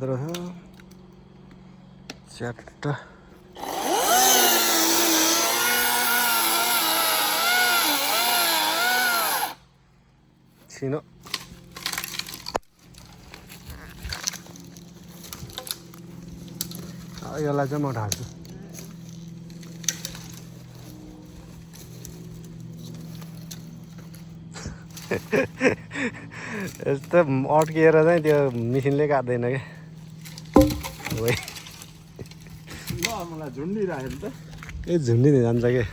यत्रो थियो च्याट्ट छिनो यसलाई चाहिँ म ढाल्छु यस्तो अड्किएर चाहिँ त्यो मिसिनले काट्दैन क्या मलाई झुन्डिरहेको नि त ए झुन्डिने जान्छ क्या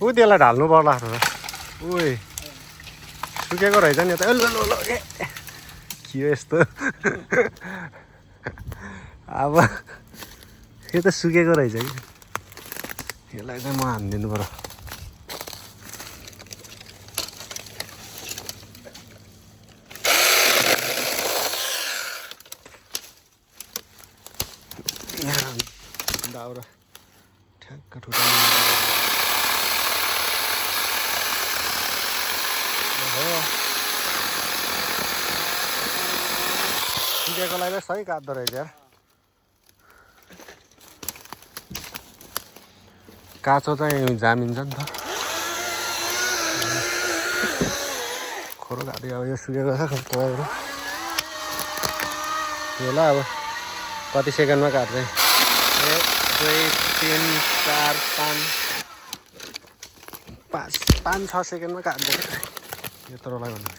ऊ त्यसलाई ढाल्नु पर्ला उही सुकेको रहेछ नि त ल ए के हो यस्तो अब यो त सुकेको रहेछ कि यसलाई चाहिँ म हानिदिनु पर्यो दाउरा ठ्याक्क ठुटा सुकेकोलाई चाहिँ सही काट्दो रहेछ यार काँचो चाहिँ जामिन्छ नि त खोरो काट्यो अब यो सुकेको छ तपाईँहरू यसलाई अब कति सेकेन्डमा काट्दै 1 2 3 4 5 6 सेकेन्डमा काट्दै यत्रोलाई भन्नु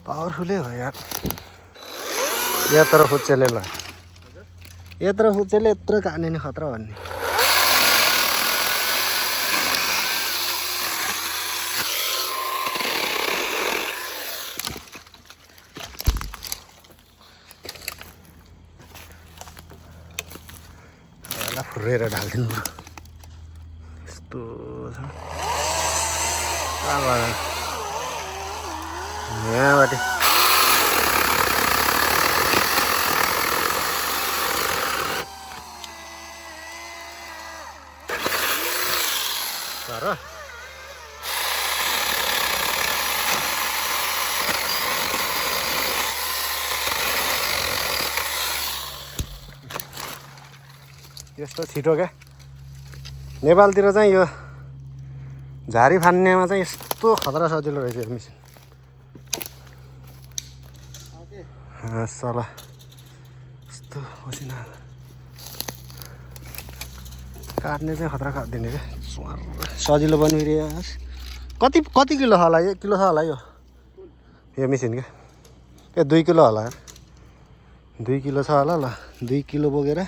पावरफुलै हो यार यत्रो फुच्चेले ल यत्रो फुच्चेले यत्रो काट्ने नि खतरा भन्ने फुरेर ढालिदिनु यस्तो छ यहाँबाट तर यस्तो छिटो क्या नेपालतिर चाहिँ यो झारी फान्नेमा चाहिँ यस्तो खतरा सजिलो रहेछ यो मिसिन सला यस्तो पसिना काट्ने चाहिँ खतरा काट्दिने क्या सजिलो पनि फेरि कति किलो होला 1 किलो छ होला यो मिसिन क्या ए 2 किलो होला 2 किलो छ होला ल 2 किलो बोकेर